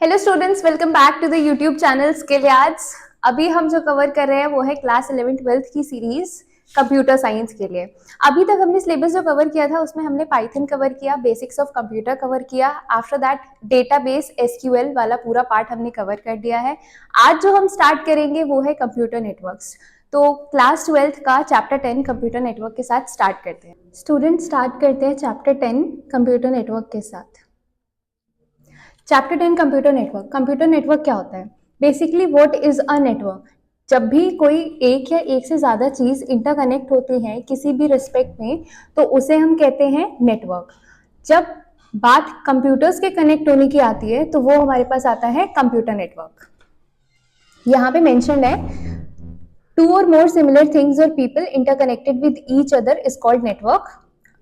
Hello students, welcome back to the YouTube channel Skill Yards. अभी हम जो cover कर रहे हैं वो है क्लास 11th-12th की सीरीज कंप्यूटर साइंस के लिए। अभी तक हमने सिलेबस जो कवर किया था उसमें हमने पाइथन कवर किया, बेसिक्स ऑफ कंप्यूटर कवर किया, आफ्टर दैट डेटाबेस एसक्यूएल वाला पूरा पार्ट हमने कवर कर दिया है। आज जो हम स्टार्ट करेंगे वो है कंप्यूटर नेटवर्क्स। तो क्लास 12th का चैप्टर 10 कंप्यूटर नेटवर्क के साथ स्टार्ट करते हैं। स्टूडेंट स्टार्ट करते हैं चैप्टर 10 कंप्यूटर नेटवर्क के साथ। Chapter 10 computer network. Computer network क्या होता है? Basically what is a network? जब भी कोई एक या एक से ज्यादा चीज इंटरकनेक्ट होती है किसी भी रिस्पेक्ट में तो उसे हम कहते हैं नेटवर्क। जब बात कंप्यूटर्स के कनेक्ट होने की आती है तो वो हमारे पास आता है कंप्यूटर नेटवर्क। यहाँ पे मेंशन्ड है two or more similar things or people interconnected with each other is called network.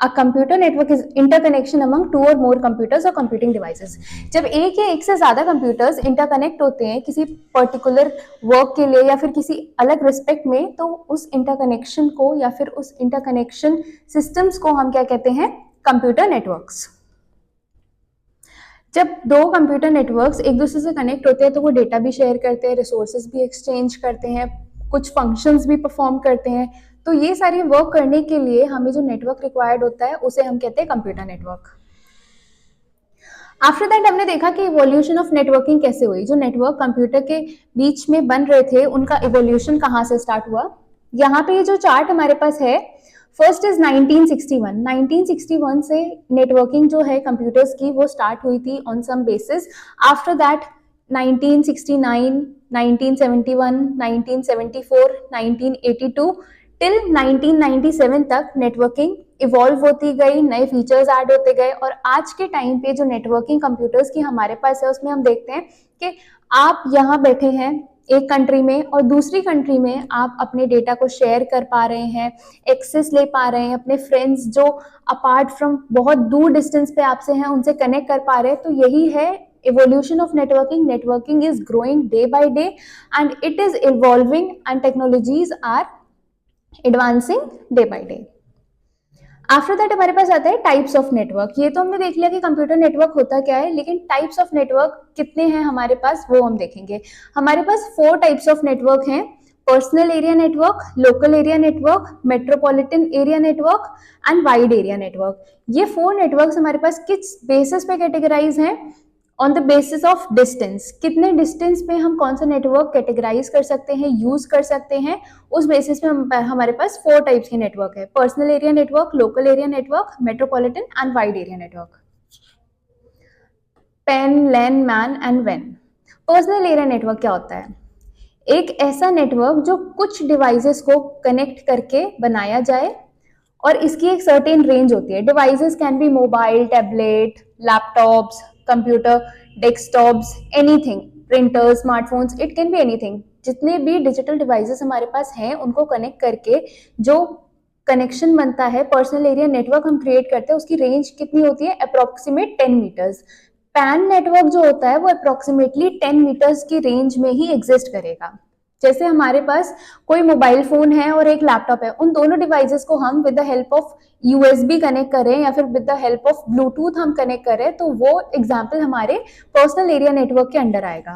A computer network is interconnection among two or more computers or computing devices. जब एक या एक से ज्यादा कंप्यूटर्स इंटरकनेक्ट होते हैं किसी पर्टिकुलर वर्क के लिए या फिर किसी अलग रिस्पेक्ट में तो उस इंटरकनेक्शन को या फिर उस इंटरकनेक्शन सिस्टम्स को हम क्या कहते हैं? Computer networks. जब दो कंप्यूटर नेटवर्क्स एक दूसरे से कनेक्ट होते हैं तो वो डेटा भी शेयर करते हैं, रिसोर्सेज भी एक्सचेंज करते हैं, कुछ फंक्शंस भी परफॉर्म करते हैं। तो ये सारी वर्क करने के लिए हमें जो नेटवर्क रिक्वायर्ड होता है उसे हम कहते हैं कंप्यूटर नेटवर्क। आफ्टर दैट हमने देखा कि इवोल्यूशन ऑफ नेटवर्किंग कैसे हुई। जो नेटवर्क कंप्यूटर के बीच में बन रहे थे उनका इवोल्यूशन कहाँ से स्टार्ट हुआ। यहाँ पे ये जो चार्ट हमारे पास है, फर्स्ट इज 1961। 1961 से नेटवर्किंग जो है कंप्यूटर्स की वो स्टार्ट हुई थी on some basis. After that 1969, 1971, 1974, 1982 till 1997 तक नेटवर्किंग इवॉल्व होती गई, नए फीचर्स ऐड होते गए और आज के टाइम पे जो नेटवर्किंग कंप्यूटर्स की हमारे पास है उसमें हम देखते हैं कि आप यहाँ बैठे हैं एक कंट्री में और दूसरी कंट्री में आप अपने डेटा को शेयर कर पा रहे हैं, एक्सेस ले पा रहे हैं, अपने फ्रेंड्स जो अपार्ट फ्रॉम बहुत दूर डिस्टेंस पे आपसे हैं उनसे कनेक्ट कर पा रहे हैं। तो यही है evolution of networking. Networking is growing day by day and it is evolving and technologies are advancing day by day. After that हमारे पास आता है टाइप्स ऑफ नेटवर्क। ये तो हमने देख लिया कि कंप्यूटर नेटवर्क होता क्या है, लेकिन टाइप्स ऑफ नेटवर्क कितने हैं हमारे पास वो हम देखेंगे। हमारे पास 4 टाइप्स ऑफ नेटवर्क हैं: personal area network, local area network, metropolitan area network and wide area network. ये 4 नेटवर्क्स हमारे पास किस बेसिस पे कैटेगराइज हैं? On the basis of distance. कितने डिस्टेंस पे हम कौन सा नेटवर्क कैटेगराइज कर सकते हैं, यूज कर सकते हैं, उस बेसिस पे हमारे पास 4 टाइप्स के नेटवर्क है: personal area network, local area network, metropolitan and wide area network. PAN, LAN, MAN and वेन। पर्सनल एरिया नेटवर्क क्या होता है? एक ऐसा नेटवर्क जो कुछ डिवाइसेस को कनेक्ट करके बनाया जाए और इसकी एक सर्टेन रेंज होती है। Devices can be mobile, tablet, laptops, computer, desktops, anything, printer, smartphones, it can be anything. जितने भी डिजिटल डिवाइसेस हमारे पास हैं उनको कनेक्ट करके जो कनेक्शन बनता है, पर्सनल एरिया नेटवर्क हम क्रिएट करते हैं, उसकी रेंज कितनी होती है? Approximate 10 metres. पैन नेटवर्क जो होता है वो अप्रोक्सीमेटली 10 मीटर्स की रेंज में ही एग्जिस्ट करेगा। जैसे हमारे पास कोई मोबाइल फोन है और एक लैपटॉप है, उन दोनों डिवाइसेस को हम with the help of USB connect करें या फिर with the help of Bluetooth हम कनेक्ट करें तो वो एग्जाम्पल हमारे पर्सनल एरिया नेटवर्क के अंडर आएगा।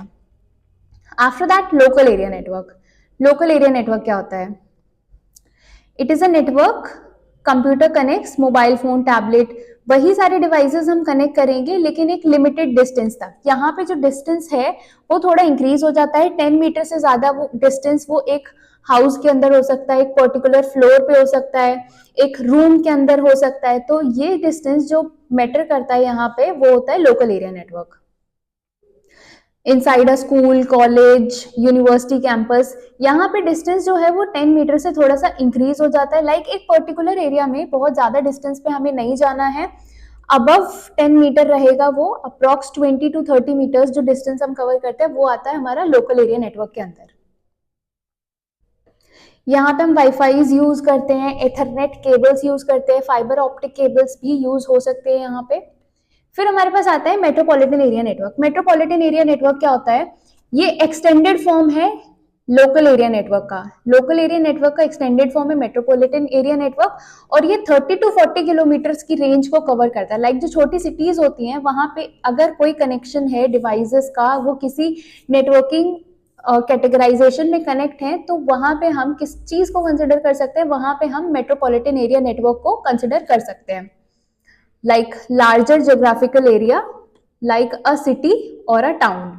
After that local area network. Local area network क्या होता है? It is a network computer connects mobile phone, tablet, वही सारे डिवाइसेस हम कनेक्ट करेंगे लेकिन एक लिमिटेड डिस्टेंस तक। यहाँ पे जो डिस्टेंस है वो थोड़ा इंक्रीज हो जाता है। 10 मीटर से ज्यादा वो डिस्टेंस वो एक हाउस के अंदर हो सकता है, एक पर्टिकुलर फ्लोर पे हो सकता है, एक रूम के अंदर हो सकता है। तो ये डिस्टेंस जो मैटर करता है यहाँ पे वो होता है local area network. Inside a school, college, university campus, यहाँ पे डिस्टेंस जो है वो 10 मीटर से थोड़ा सा इंक्रीज हो जाता है। लाइक एक पर्टिकुलर एरिया में बहुत ज्यादा डिस्टेंस पे हमें नहीं जाना है, अबव 10 मीटर रहेगा वो, अप्रॉक्स 20 to 30 मीटर्स जो डिस्टेंस हम कवर करते हैं वो आता है हमारा लोकल एरिया नेटवर्क के अंदर। यहाँ पे हम वाईफाई यूज करते हैं, एथरनेट केबल्स यूज करते हैं, फाइबर ऑप्टिक केबल्स भी यूज हो सकते हैं यहाँ पे। फिर हमारे पास आता है metropolitan area network. Metropolitan area network क्या होता है? ये एक्सटेंडेड फॉर्म है लोकल एरिया नेटवर्क का। लोकल एरिया नेटवर्क का एक्सटेंडेड फॉर्म है मेट्रोपॉलिटन एरिया नेटवर्क, और ये 30 टू 40 किलोमीटर्स की रेंज को कवर करता है। लाइक जो छोटी सिटीज होती हैं वहां पे अगर कोई कनेक्शन है डिवाइसेस का, वो किसी नेटवर्किंग कैटेगराइजेशन में कनेक्ट है, तो वहां पे हम किस चीज को कंसिडर कर सकते हैं, वहां पे हम मेट्रोपॉलिटन एरिया नेटवर्क को कंसिडर कर सकते हैं। Like larger geographical area like अ सिटी और अ टाउन।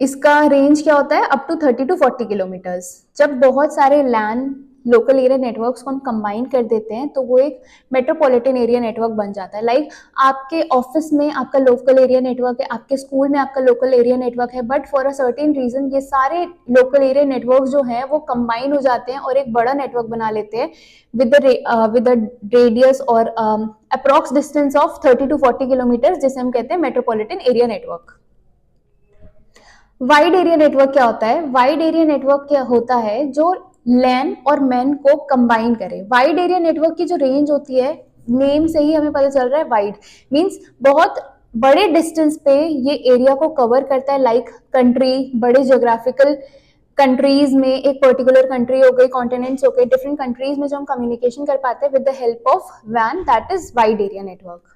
इसका रेंज क्या होता है, अप टू 30 टू 40 किलोमीटर्स। जब बहुत सारे लैन लोकल एरिया नेटवर्क्स को हम कंबाइन कर देते हैं तो वो एक मेट्रोपॉलिटन एरिया नेटवर्क बन जाता है। लाइक आपके ऑफिस में आपका लोकल एरिया नेटवर्क है, आपके स्कूल में आपका लोकल एरिया नेटवर्क है, but for a certain reason ये सारे लोकल एरिया नेटवर्क जो हैं वो कंबाइन हो जाते हैं और एक बड़ा नेटवर्क बना लेते हैं विद रेडियस और approx distance of 30 to 40 kilometre, जिसे हम कहते हैं metropolitan area network. Wide area network क्या होता है? वाइड एरिया नेटवर्क क्या होता है, जो लैन और मैन को कंबाइन करे। वाइड एरिया नेटवर्क की जो रेंज होती है, नेम से ही हमें पता चल रहा है, वाइड मींस बहुत बड़े डिस्टेंस पे ये एरिया को कवर करता है। लाइक कंट्री, बड़े ज्योग्राफिकल कंट्रीज में, एक पर्टिकुलर कंट्री हो गई, कॉन्टिनेंट्स हो गए, डिफरेंट कंट्रीज में जो हम कम्युनिकेशन कर पाते हैं विद द हेल्प ऑफ वैन, that is wide area network.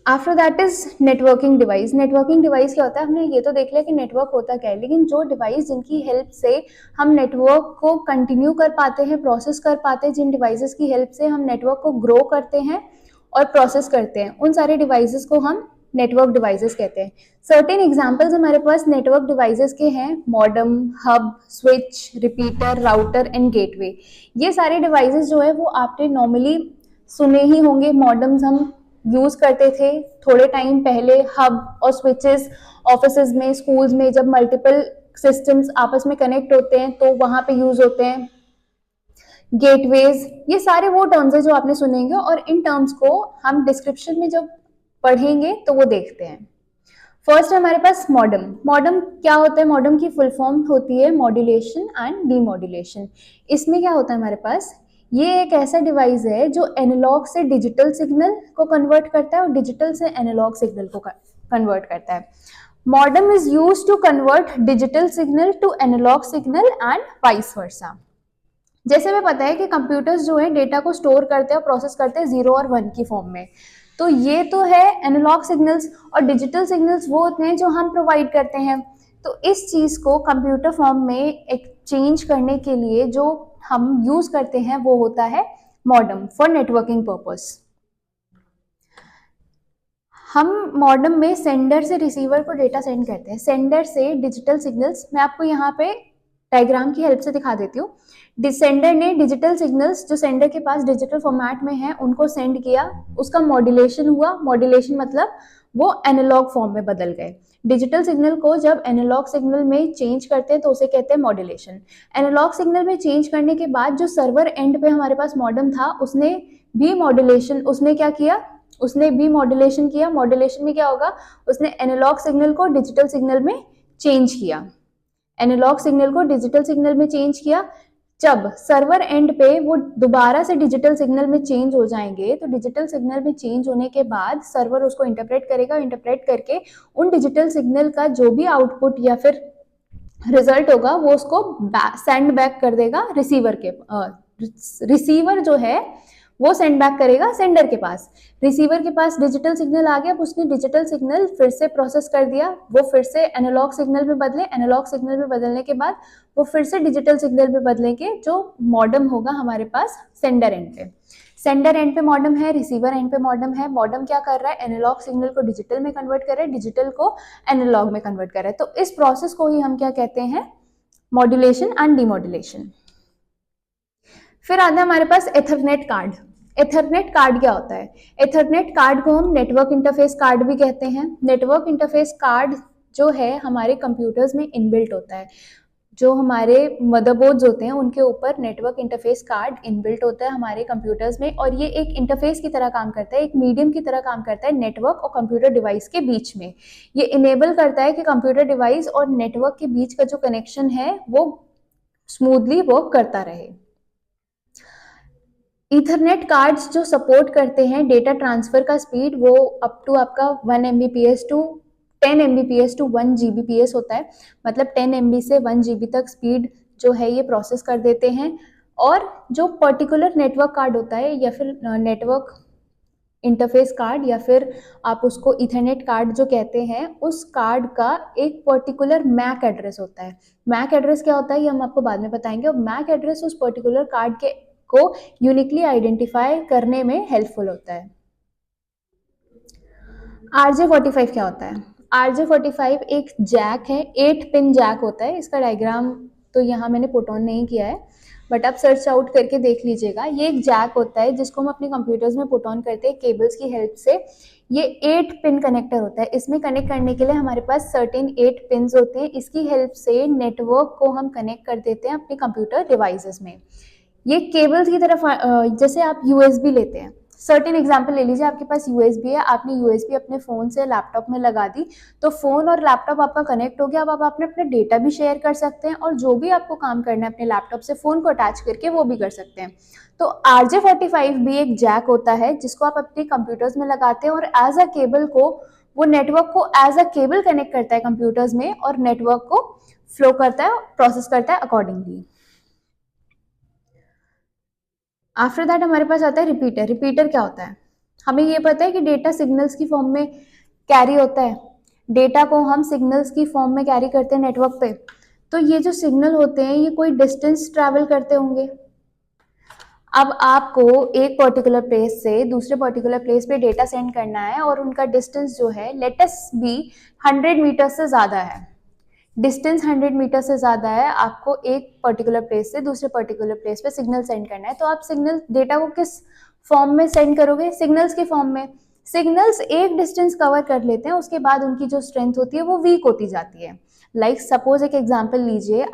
After that is networking device. Networking device क्या होता है? हमने ये तो देख लिया कि नेटवर्क होता क्या है, लेकिन जो डिवाइस जिनकी हेल्प से हम नेटवर्क को कंटिन्यू कर पाते हैं, प्रोसेस कर पाते हैं, जिन डिवाइसेस की हेल्प से हम नेटवर्क को ग्रो करते हैं और प्रोसेस करते हैं, उन सारे डिवाइसेस को हम नेटवर्क डिवाइसेस कहते हैं। सर्टेन एग्जांपल्स हमारे पास नेटवर्क डिवाइसेस के हैं, modem, hub, switch, repeater, router and gateway. ये सारे डिवाइसेस जो है वो आपने नॉर्मली सुने ही होंगे। मॉडेम्स हम यूज करते थे थोड़े टाइम पहले। हब और स्विचेस ऑफिसेज में, स्कूल्स में जब मल्टीपल सिस्टम्स आपस में कनेक्ट होते हैं तो वहां पे यूज होते हैं। गेटवेज, ये सारे वो टर्म्स है जो आपने सुनेंगे, और इन टर्म्स को हम डिस्क्रिप्शन में जब पढ़ेंगे तो वो देखते हैं। फर्स्ट है हमारे पास मॉडेम। मॉडेम क्या होता है? मॉडेम की फुल फॉर्म होती है मॉड्यूलेशन एंड डीमॉड्यूलेशन। इसमें क्या होता है हमारे पास, ये एक ऐसा डिवाइस है जो एनालॉग से डिजिटल सिग्नल को कन्वर्ट करता है और डिजिटल से एनालॉग सिग्नल को कन्वर्ट करता है। Modem is use to convert digital signal to analog signal and vice versa. जैसे हमें पता है कि कंप्यूटर्स जो है डेटा को स्टोर करते हैं और प्रोसेस करते हैं 0 और 1 की फॉर्म में, तो ये तो है एनालॉग सिग्नल्स, और डिजिटल सिग्नल्स वो होते हैं जो हम प्रोवाइड करते हैं। तो इस चीज को कंप्यूटर फॉर्म में एक्सचेंज करने के लिए जो हम यूज करते हैं वो होता है मॉडेम फॉर नेटवर्किंग पर्पस। हम मॉडेम में सेंडर से रिसीवर को डेटा सेंड करते हैं, सेंडर से डिजिटल सिग्नल्स। मैं आपको यहाँ पे डायग्राम की हेल्प से दिखा देती हूँ। सेंडर ने डिजिटल सिग्नल्स जो सेंडर के पास डिजिटल फॉर्मेट में है उनको सेंड किया, उसका मॉड्यूलेशन हुआ। मॉड्यूलेशन मतलब वो एनालॉग फॉर्म में बदल गए। डिजिटल सिग्नल को जब एनालॉग सिग्नल में चेंज करते हैं तो उसे कहते हैं मॉड्यूलेशन। एनालॉग सिग्नल में चेंज करने के बाद जो सर्वर एंड पे हमारे पास मॉडेम था, उसने भी मॉड्यूलेशन, उसने क्या किया, उसने भी मॉड्यूलेशन किया। मॉड्यूलेशन में क्या होगा, उसने एनालॉग सिग्नल को डिजिटल सिग्नल में चेंज किया। एनालॉग सिग्नल को डिजिटल सिग्नल में चेंज किया। जब सर्वर एंड पे वो दोबारा से डिजिटल सिग्नल में चेंज हो जाएंगे, तो डिजिटल सिग्नल में चेंज होने के बाद सर्वर उसको इंटरप्रेट करेगा। इंटरप्रेट करके उन डिजिटल सिग्नल का जो भी आउटपुट या फिर रिजल्ट होगा वो उसको सेंड बैक कर देगा रिसीवर के। रिसीवर जो है वो सेंड बैक करेगा सेंडर के पास। रिसीवर के पास डिजिटल सिग्नल आ गया, अब उसने डिजिटल सिग्नल फिर से प्रोसेस कर दिया, वो फिर से एनालॉग सिग्नल में बदले। एनालॉग सिग्नल में बदलने के बाद वो फिर से डिजिटल सिग्नल में बदलेंगे, जो मॉडेम होगा हमारे पास सेंडर एंड पे। सेंडर एंड पे मॉडेम है, रिसीवर एंड पे मॉडेम है। मॉडेम क्या कर रहा है, एनालॉग सिग्नल को डिजिटल में कन्वर्ट कर रहा है, डिजिटल को एनालॉग में कन्वर्ट कर रहा है। तो इस प्रोसेस को ही हम क्या कहते हैं, मॉड्यूलेशन एंड डीमॉड्यूलेशन। फिर आता है हमारे पास एथरनेट कार्ड। एथरनेट कार्ड क्या होता है? एथरनेट कार्ड को हम नेटवर्क इंटरफेस कार्ड भी कहते हैं। नेटवर्क इंटरफेस कार्ड जो है हमारे कंप्यूटर्स में इनबिल्ट होता है। जो हमारे मदरबोर्ड्स होते हैं उनके ऊपर नेटवर्क इंटरफेस कार्ड इनबिल्ट होता है हमारे कंप्यूटर्स में, और ये एक इंटरफेस की तरह काम करता है, एक मीडियम की तरह काम करता है नेटवर्क और कंप्यूटर डिवाइस के बीच में। ये इनेबल करता है कि कंप्यूटर डिवाइस और नेटवर्क के बीच का जो कनेक्शन है वो स्मूथली वर्क करता रहे। ईथरनेट कार्ड्स जो सपोर्ट करते हैं डेटा ट्रांसफर का स्पीड, वो अप टू आपका 1 Mbps to 10 Mbps to 1 Gbps होता है, मतलब 10 MB से 1 GB तक स्पीड जो है ये प्रोसेस कर देते हैं। और जो पर्टिकुलर नेटवर्क कार्ड होता है या फिर नेटवर्क इंटरफेस कार्ड या फिर आप उसको इथरनेट कार्ड जो कहते हैं, उस कार्ड का एक पर्टिकुलर मैक एड्रेस होता है। मैक एड्रेस क्या होता है ये हम आपको बाद में बताएंगे, और मैक एड्रेस उस पर्टिकुलर कार्ड के को यूनिकली आइडेंटिफाई करने में हेल्पफुल होता है। RJ45 क्या होता है? RJ45 एक जैक है, 8 पिन जैक होता है। इसका डायग्राम तो यहाँ मैंने पुट ऑन नहीं किया है, बट आप सर्च आउट करके देख लीजिएगा। ये एक जैक होता है जिसको हम अपने कंप्यूटर्स में पुट ऑन करते हैं केबल्स की हेल्प से। ये 8 पिन कनेक्टर होता है। इसमें कनेक्ट करने के लिए हमारे पास सर्टेन 8 पिन्स होते हैं। इसकी हेल्प से नेटवर्क को हम कनेक्ट कर देते हैं अपने कंप्यूटर डिवाइसेस में। ये केबल्स की तरफ जैसे आप यूएसबी लेते हैं, सर्टेन एग्जांपल ले लीजिए, आपके पास यूएसबी है, आपने यूएसबी अपने फ़ोन से लैपटॉप में लगा दी, तो फ़ोन और लैपटॉप आपका कनेक्ट हो गया। अब आप अपने डेटा भी शेयर कर सकते हैं और जो भी आपको काम करना है अपने लैपटॉप से फ़ोन को अटैच करके वो भी कर सकते हैं। तो RJ45 भी एक जैक होता है जिसको आप अपने कंप्यूटर्स में लगाते हैं और एज अ केबल को वो नेटवर्क को एज अ केबल कनेक्ट करता है कंप्यूटर्स में और नेटवर्क को फ्लो करता है, प्रोसेस करता है अकॉर्डिंगली। आफ्टर दैट हमारे पास आता है रिपीटर। रिपीटर क्या होता है? हमें ये पता है कि डेटा सिग्नल्स की फॉर्म में कैरी होता है, डेटा को हम सिग्नल्स की फॉर्म में कैरी करते हैं नेटवर्क पे। तो ये जो सिग्नल होते हैं ये कोई डिस्टेंस ट्रैवल करते होंगे। अब आपको एक पर्टिकुलर प्लेस से दूसरे पर्टिकुलर प्लेस पे डेटा सेंड करना है और उनका डिस्टेंस जो है लेट अस बी 100 मीटर से ज़्यादा है। डिस्टेंस 100 मीटर से ज़्यादा है, आपको एक पर्टिकुलर प्लेस से दूसरे पर्टिकुलर प्लेस पे सिग्नल सेंड करना है। तो आप सिग्नल डेटा को किस फॉर्म में सेंड करोगे? सिग्नल्स के फॉर्म में। सिग्नल्स एक डिस्टेंस कवर कर लेते हैं, उसके बाद उनकी जो स्ट्रेंथ होती है वो वीक होती जाती है। लाइक सपोज एक एग्जांपल लीजिए,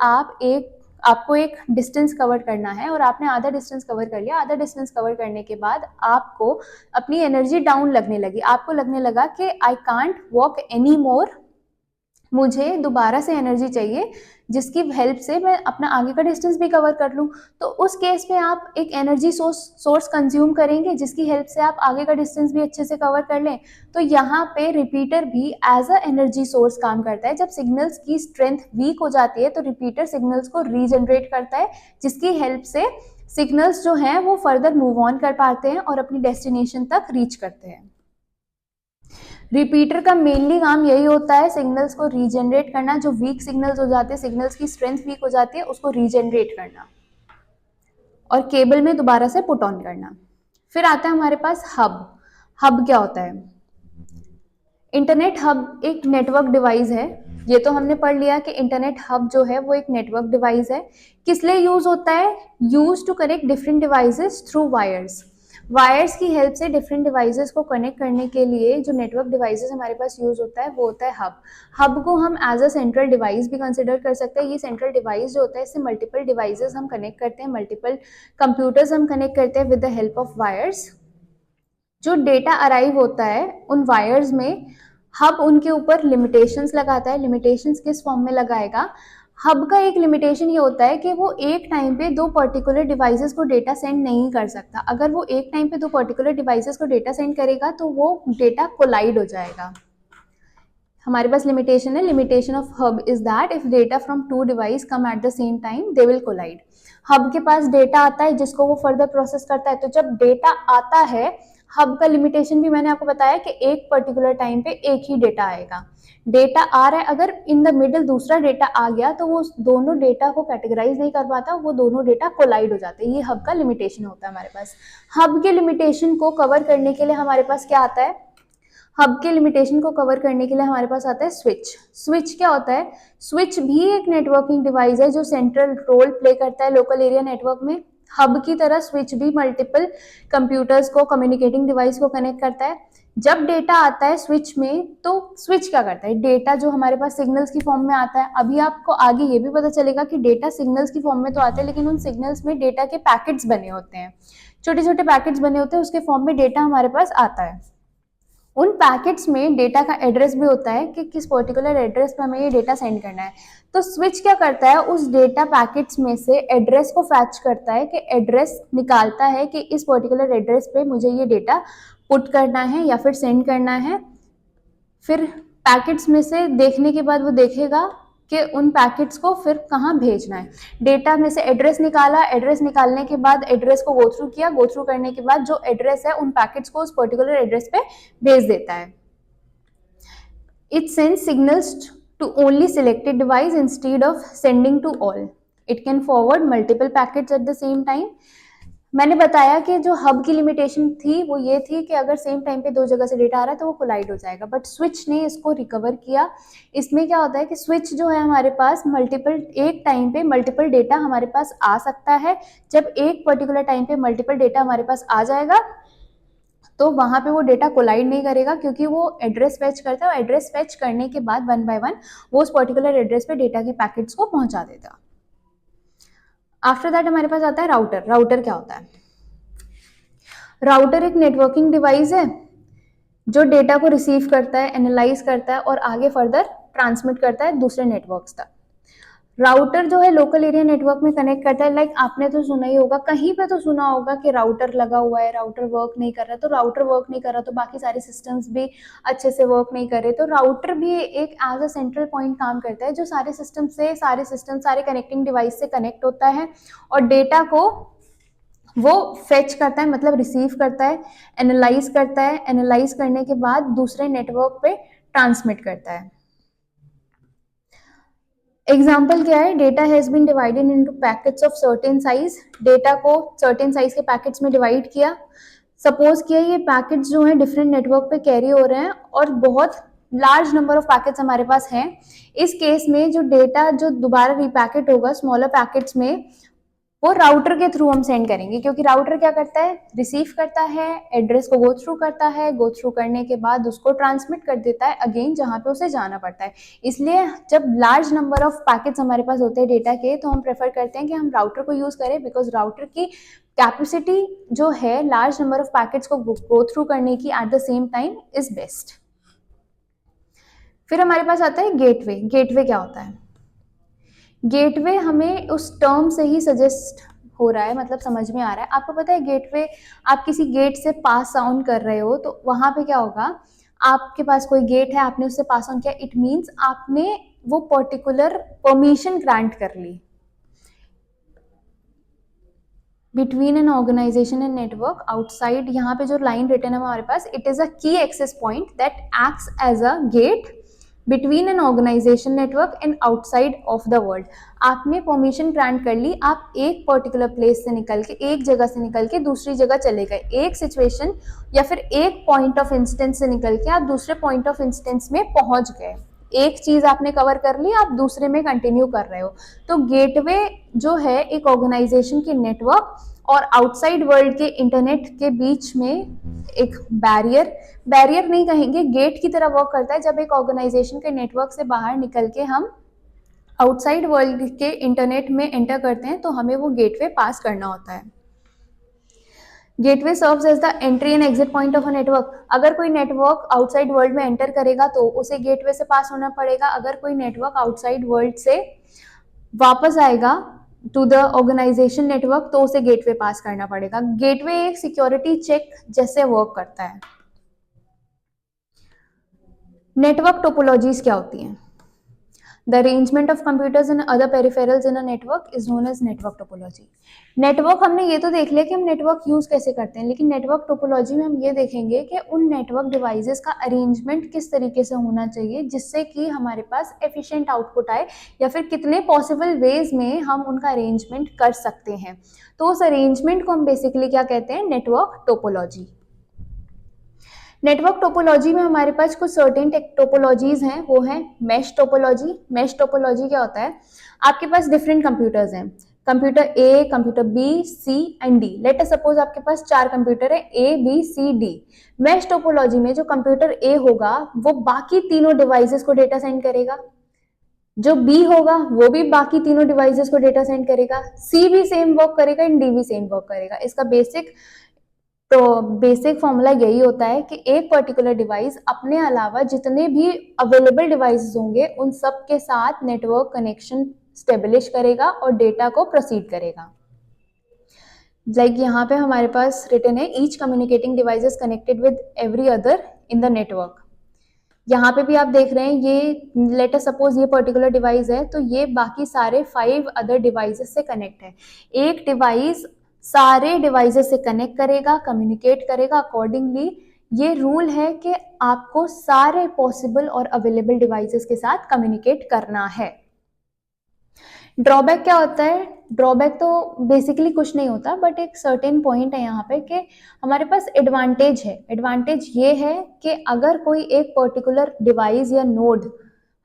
आपको एक डिस्टेंस कवर करना है और आपने आधा डिस्टेंस कवर कर लिया। आधा डिस्टेंस कवर करने के बाद आपको अपनी एनर्जी डाउन लगने लगी, आपको लगने लगा कि I can't walk any more, मुझे दोबारा से एनर्जी चाहिए जिसकी हेल्प से मैं अपना आगे का डिस्टेंस भी कवर कर लूँ। तो उस केस में आप एक एनर्जी सोर्स कंज्यूम करेंगे जिसकी हेल्प से आप आगे का डिस्टेंस भी अच्छे से कवर कर लें। तो यहाँ पे रिपीटर भी एज अ एनर्जी सोर्स काम करता है। जब सिग्नल्स की स्ट्रेंथ वीक हो जाती है तो रिपीटर सिग्नल्स को रीजनरेट करता है जिसकी हेल्प से सिग्नल्स जो हैं वो फर्दर मूव ऑन कर पाते हैं और अपनी डेस्टिनेशन तक रीच करते हैं। रिपीटर का मेनली काम यही होता है, सिग्नल्स को रीजनरेट करना। जो वीक सिग्नल्स हो जाते हैं, सिग्नल्स की स्ट्रेंथ वीक हो जाती है, उसको रीजनरेट करना और केबल में दोबारा से पुट ऑन करना। फिर आता है हमारे पास हब। हब क्या होता है? इंटरनेट हब एक नेटवर्क डिवाइस है। ये तो हमने पढ़ लिया कि इंटरनेट हब जो है वो एक नेटवर्क डिवाइस है। किस लिए यूज होता है? Use to connect different devices through wires. Wires की हेल्प से डिफरेंट डिवाइसेस को कनेक्ट करने के लिए जो नेटवर्क डिवाइसेस हमारे पास यूज होता है वो होता है हब। हब को हम एज अ सेंट्रल डिवाइस भी कंसिडर कर सकते हैं। ये सेंट्रल डिवाइस जो होता है इससे मल्टीपल डिवाइसेस हम कनेक्ट करते हैं, मल्टीपल कंप्यूटर्स हम कनेक्ट करते हैं with the help of wires. जो डेटा अराइव होता है उन वायर्स में हब उनके ऊपर लिमिटेशंस लगाता है। लिमिटेशंस किस फॉर्म में लगाएगा? हब का एक लिमिटेशन ये होता है कि वो एक टाइम पे दो पर्टिकुलर डिवाइसेस को डेटा सेंड नहीं कर सकता। अगर वो एक टाइम पे दो पर्टिकुलर डिवाइसेस को डेटा सेंड करेगा तो वो डेटा कोलाइड हो जाएगा। हमारे पास लिमिटेशन है, limitation of hub is that if data from two device come at the same time they will collide. Hub के पास डेटा आता है जिसको वो फर्दर प्रोसेस करता है। तो जब डेटा आता है, हब का लिमिटेशन भी मैंने आपको बताया कि एक पर्टिकुलर टाइम पे एक ही डेटा आएगा। डेटा आ रहा है, अगर इन द मिडिल दूसरा डेटा आ गया तो वो दोनों डेटा को कैटेगराइज नहीं कर पाता, वो दोनों डेटा कोलाइड हो जाते हैं। ये हब का लिमिटेशन होता है हमारे पास। हब के लिमिटेशन को कवर करने के लिए हमारे पास क्या आता है? हब के लिमिटेशन को कवर करने के लिए हमारे पास आता है स्विच। स्विच क्या होता है? स्विच भी एक नेटवर्किंग डिवाइस है जो सेंट्रल रोल प्ले करता है लोकल एरिया नेटवर्क में। हब की तरह स्विच भी मल्टीपल कंप्यूटर्स को, कम्युनिकेटिंग डिवाइस को कनेक्ट करता है। जब डेटा आता है स्विच में तो स्विच क्या करता है? डेटा जो हमारे पास सिग्नल्स की फॉर्म में आता है, अभी आपको आगे ये भी पता चलेगा कि डेटा सिग्नल्स की फॉर्म में तो आता है लेकिन उन सिग्नल्स में डेटा के पैकेट्स बने होते हैं, छोटे छोटे पैकेट्स बने होते हैं, उसके फॉर्म में डेटा हमारे पास आता है। उन पैकेट्स में डेटा का एड्रेस भी होता है कि किस पर्टिकुलर एड्रेस पे हमें ये डेटा सेंड करना है। तो स्विच क्या करता है? उस डेटा पैकेट्स में से एड्रेस को फैच करता है, कि एड्रेस निकालता है कि इस पर्टिकुलर एड्रेस पे मुझे ये डेटा पुट करना है या फिर सेंड करना है। फिर पैकेट्स में से देखने के बाद वो देखेगा कि उन पैकेट्स को फिर कहाँ भेजना है। डेटा में से एड्रेस निकाला, एड्रेस निकालने के बाद एड्रेस को गो थ्रू किया, गो थ्रू करने के बाद जो एड्रेस है उन पैकेट्स को उस पर्टिकुलर एड्रेस पे भेज देता है। It sends signals to only selected device instead of sending to all. It can forward multiple packets at the same time. मैंने बताया कि जो हब की लिमिटेशन थी वो ये थी कि अगर सेम टाइम पे दो जगह से डेटा आ रहा है तो वो कोलाइड हो जाएगा, बट स्विच ने इसको रिकवर किया। इसमें क्या होता है कि स्विच जो है हमारे पास मल्टीपल, एक टाइम पे मल्टीपल डेटा हमारे पास आ सकता है। जब एक पर्टिकुलर टाइम पे मल्टीपल डेटा हमारे पास आ जाएगा तो वहां पे वो डेटा कोलाइड नहीं करेगा, क्योंकि वो एड्रेस फेच करता है और एड्रेस फेच करने के बाद वन बाय वन वो उस पर्टिकुलर एड्रेस पे डेटा के पैकेट्स को पहुंचा देगा। आफ्टर दैट हमारे पास आता है राउटर। राउटर क्या होता है? राउटर एक नेटवर्किंग डिवाइस है जो डेटा को रिसीव करता है, एनालाइज करता है और आगे फर्दर ट्रांसमिट करता है दूसरे नेटवर्क्स तक। राउटर जो है लोकल एरिया नेटवर्क में कनेक्ट करता है। लाइक आपने तो सुना ही होगा, कहीं पे तो सुना होगा कि राउटर लगा हुआ है, राउटर वर्क नहीं कर रहा, तो राउटर वर्क नहीं कर रहा तो बाकी सारे सिस्टम्स भी अच्छे से वर्क नहीं कर रहे, तो राउटर भी एक एज अ सेंट्रल पॉइंट काम करता है जो सारे सिस्टम सारे कनेक्टिंग डिवाइस से कनेक्ट होता है और डेटा को वो फेच करता है, मतलब रिसीव करता है, एनालाइज करता है, एनालाइज करने के बाद दूसरे नेटवर्क पे ट्रांसमिट करता है। एग्जाम्पल क्या है? Data has been divided into packets of certain size. Data को सर्टेन साइज के पैकेट्स में डिवाइड किया। सपोज किया ये पैकेट्स जो हैं डिफरेंट नेटवर्क पे कैरी हो रहे हैं और बहुत लार्ज नंबर ऑफ पैकेट्स हमारे पास हैं। इस केस में जो डेटा जो दोबारा रीपैकेट होगा स्मॉलर पैकेट्स में, वो राउटर के थ्रू हम सेंड करेंगे, क्योंकि राउटर क्या करता है? रिसीव करता है, एड्रेस को गो थ्रू करता है, गो थ्रू करने के बाद उसको ट्रांसमिट कर देता है अगेन जहां पे उसे जाना पड़ता है। इसलिए जब लार्ज नंबर ऑफ पैकेट्स हमारे पास होते हैं डेटा के, तो हम प्रेफर करते हैं कि हम राउटर को यूज करें, बिकॉज राउटर की कैपेसिटी जो है लार्ज नंबर ऑफ पैकेट्स को गो थ्रू करने की eight the same time is best. फिर हमारे पास आता है गेटवे। गेटवे क्या होता है? गेटवे हमें उस टर्म से ही सजेस्ट हो रहा है, मतलब समझ में आ रहा है। आपको पता है गेटवे, आप किसी गेट से पास ऑन कर रहे हो तो वहां पे क्या होगा? आपके पास कोई गेट है, आपने उससे पास ऑन किया, इट मीन्स आपने वो पर्टिकुलर परमिशन ग्रांट कर ली। Between an organisation and network outside, यहाँ पे जो लाइन रिटन है हमारे पास, it is a key access point that acts as a gate between an organization network and outside of the world. आपने permission grant कर ली, आप एक पर्टिकुलर प्लेस से निकल के, एक जगह से निकल के दूसरी जगह चले गए, एक सिचुएशन या फिर एक पॉइंट ऑफ इंस्टेंस से निकल के आप दूसरे पॉइंट ऑफ इंस्टेंस में पहुंच गए। एक चीज आपने कवर कर ली, आप दूसरे में कंटिन्यू कर रहे हो। तो गेटवे जो है एक ऑर्गेनाइजेशन के नेटवर्क और आउटसाइड वर्ल्ड के इंटरनेट के बीच में एक बैरियर नहीं कहेंगे, गेट की तरह वर्क करता है। जब एक ऑर्गेनाइजेशन के नेटवर्क से बाहर निकल के हम आउटसाइड वर्ल्ड के इंटरनेट में एंटर करते हैं तो हमें वो गेटवे पास करना होता है। Gateway serves as the entry and exit point of a network. अगर कोई नेटवर्क आउटसाइड वर्ल्ड में एंटर करेगा तो उसे गेटवे से पास होना पड़ेगा। अगर कोई नेटवर्क आउटसाइड वर्ल्ड से वापस आएगा टू द ऑर्गेनाइजेशन नेटवर्क तो उसे गेटवे पास करना पड़ेगा। गेटवे एक सिक्योरिटी चेक जैसे वर्क करता है। नेटवर्क टोपोलॉजीज क्या होती हैं? The arrangement of computers and other peripherals in a network is known as network topology. Network हमने ये तो देख लिया कि हम नेटवर्क यूज कैसे करते हैं, लेकिन नेटवर्क टोपोलॉजी में हम ये देखेंगे कि उन नेटवर्क डिवाइसेस का अरेंजमेंट किस तरीके से होना चाहिए जिससे कि हमारे पास एफिशिएंट आउटपुट आए, या फिर कितने पॉसिबल वेज में हम उनका अरेंजमेंट कर सकते हैं। तो उस अरेंजमेंट को हम बेसिकली क्या कहते हैं? Network topology. नेटवर्क टोपोलॉजी में हमारे पास कुछ सर्टेन टोपोलॉजीज हैं, वो है मेश टोपोलॉजी। मेश टोपोलॉजी क्या होता है? आपके पास डिफरेंट कंप्यूटर्स हैं, computer A, computer B, C and D. Let us suppose आपके पास 4 कंप्यूटर है, A, B, C, D. Mesh topology में जो कंप्यूटर ए होगा वो बाकी तीनों डिवाइसेस को डेटा सेंड करेगा, जो बी होगा वो भी बाकी तीनों डिवाइसेस को डेटा सेंड करेगा, सी भी सेम वर्क करेगा एंड डी भी सेम वर्क करेगा। इसका बेसिक फॉर्मूला यही होता है कि एक पर्टिकुलर डिवाइस अपने अलावा जितने भी अवेलेबल डिवाइसेस होंगे उन सब के साथ नेटवर्क कनेक्शन स्टेब्लिश करेगा और डेटा को प्रोसीड करेगा। लाइक यहाँ पे हमारे पास रिटन है each communicating devices connected with every other in the network. यहाँ पे भी आप देख रहे हैं, ये लेट अस सपोज ये पर्टिकुलर डिवाइस है, तो ये बाकी सारे 5 अदर डिवाइसेस से कनेक्ट है। एक डिवाइस सारे डिवाइसेस से कनेक्ट करेगा, कम्युनिकेट करेगा। अकॉर्डिंगली ये रूल है कि आपको सारे पॉसिबल और अवेलेबल डिवाइसेस के साथ कम्युनिकेट करना है। ड्रॉबैक क्या होता है? ड्रॉबैक तो बेसिकली कुछ नहीं होता, बट एक सर्टेन पॉइंट है यहाँ पे कि हमारे पास एडवांटेज है। एडवांटेज ये है कि अगर कोई एक पर्टिकुलर डिवाइस या नोड,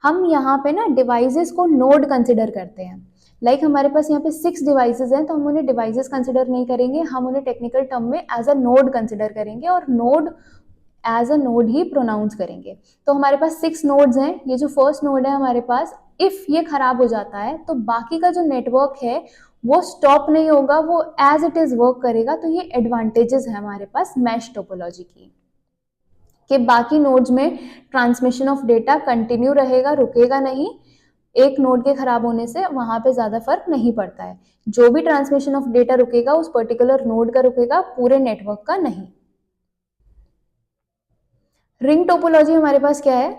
हम यहाँ पे ना डिवाइसेस को नोड कंसिडर करते हैं। लाइक हमारे पास यहाँ पे 6 डिवाइसेस हैं, तो हम उन्हें डिवाइसेस कंसिडर नहीं करेंगे, हम उन्हें टेक्निकल टर्म में एज अ नोड कंसिडर करेंगे और नोड एज अ नोड ही प्रोनाउंस करेंगे। तो हमारे पास 6 नोड्स हैं। ये जो फर्स्ट नोड है हमारे पास, इफ ये खराब हो जाता है तो बाकी का जो नेटवर्क है वो स्टॉप नहीं होगा, वो एज इट इज वर्क करेगा। तो ये एडवांटेजेस है हमारे पास मैश टोपोलॉजी की, कि बाकी नोड्स में ट्रांसमिशन ऑफ डेटा कंटिन्यू रहेगा, रुकेगा नहीं। एक नोड के खराब होने से वहां पे ज्यादा फर्क नहीं पड़ता है। जो भी ट्रांसमिशन ऑफ डेटा रुकेगा उस पर्टिकुलर नोड का रुकेगा, पूरे नेटवर्क का नहीं। रिंग टोपोलॉजी हमारे पास क्या है?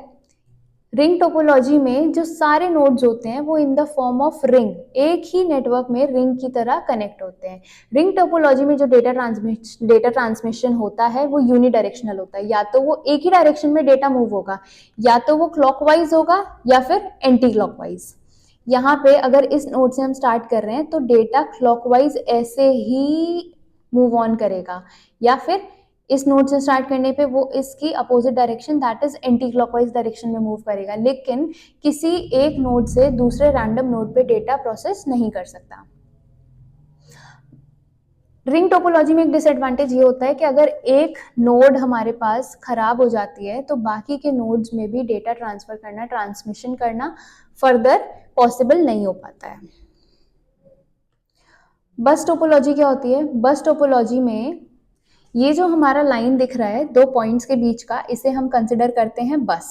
रिंग टोपोलॉजी में जो सारे नोड्स होते हैं वो in the form of ring, एक ही नेटवर्क में रिंग की तरह कनेक्ट होते हैं। रिंग टोपोलॉजी में जो डेटा ट्रांसमिशन होता है वो यूनिडायरेक्शनल होता है, या तो वो एक ही डायरेक्शन में डेटा मूव होगा, या तो वो क्लॉकवाइज होगा या फिर एंटी क्लॉकवाइज। यहाँ पे अगर इस नोड से हम स्टार्ट कर रहे हैं तो डेटा क्लॉकवाइज ऐसे ही मूव ऑन करेगा, या फिर इस नोड से स्टार्ट करने पे वो इसकी opposite direction, that is anti clockwise direction में मूव करेगा, लेकिन किसी एक नोड से दूसरे रैंडम नोड पे डेटा प्रोसेस नहीं कर सकता। रिंग टोपोलॉजी में एक डिसएडवांटेज ये होता है कि अगर एक नोड हमारे पास खराब हो जाती है तो बाकी के नोड्स में भी डेटा ट्रांसफर करना, ट्रांसमिशन करना फर्दर पॉसिबल नहीं हो पाता है। बस टोपोलॉजी क्या होती है? बस टोपोलॉजी में ये जो हमारा लाइन दिख रहा है 2 पॉइंट्स के बीच का, इसे हम कंसिडर करते हैं बस।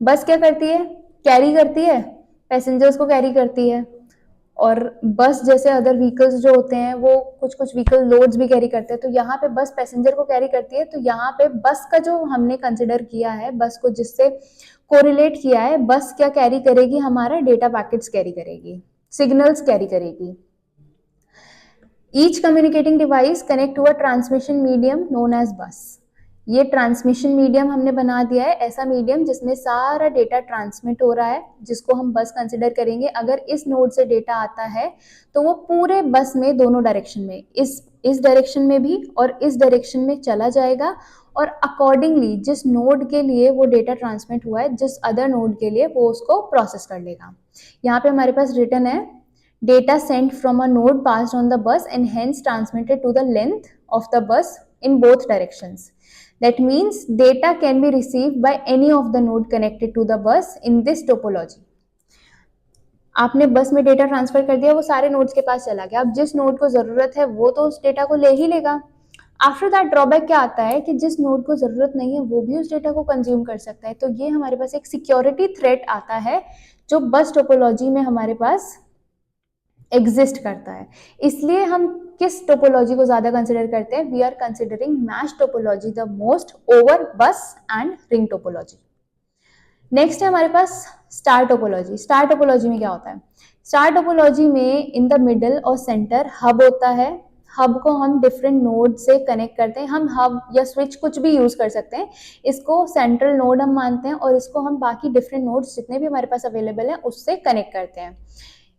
बस क्या करती है? कैरी करती है, पैसेंजर्स को कैरी करती है। और बस जैसे अदर व्हीकल्स जो होते हैं वो कुछ कुछ व्हीकल लोड्स भी कैरी करते हैं, तो यहाँ पे बस पैसेंजर को कैरी करती है। तो यहाँ पे बस का जो हमने कंसिडर किया है, बस को जिससे कोरिलेट किया है, बस क्या कैरी करेगी? हमारा डेटा पैकेट्स कैरी करेगी, सिग्नल्स कैरी करेगी। Each communicating device connect to a transmission medium known as bus. ये ट्रांसमिशन मीडियम हमने बना दिया है, ऐसा मीडियम जिसमें सारा डेटा ट्रांसमिट हो रहा है, जिसको हम बस कंसिडर करेंगे। अगर इस नोड से डेटा आता है तो वो पूरे बस में दोनों डायरेक्शन में, इस डायरेक्शन में भी और इस डायरेक्शन में चला जाएगा, और अकॉर्डिंगली जिस नोड के लिए वो डेटा ट्रांसमिट हुआ है, जिस अदर नोड के लिए, वो उसको प्रोसेस कर लेगा। यहाँ पे हमारे पास रिटर्न है, data sent from a node passed on the bus and hence transmitted to the length of the bus in both directions. That means data can be received by any of the node connected to the bus in this topology. आपने बस में data transfer कर दिया, वो सारे nodes के पास चला गया। अब जिस नोड को जरूरत है वो तो उस डेटा को ले ही लेगा। आफ्टर दैट ड्रॉबैक क्या आता है कि जिस नोड को जरूरत नहीं है वो भी उस डेटा को कंज्यूम कर सकता है। तो ये हमारे पास एक सिक्योरिटी थ्रेट आता है जो बस टोपोलॉजी में हमारे पास एग्जिस्ट करता है। इसलिए हम किस टोपोलॉजी को ज्यादा कंसिडर करते हैं? We are considering mesh topology the most over bus and ring topology. Next है हमारे पास स्टार टोपोलॉजी। स्टार टोपोलॉजी में क्या होता है? स्टार टोपोलॉजी में इन द मिडल और सेंटर हब होता है। हब को हम डिफरेंट नोड से कनेक्ट करते हैं। हम हब या स्विच कुछ भी यूज कर सकते हैं। इसको सेंट्रल नोड हम मानते हैं और इसको हम बाकी डिफरेंट नोड्स जितने भी हमारे पास अवेलेबल हैं उससे कनेक्ट करते हैं।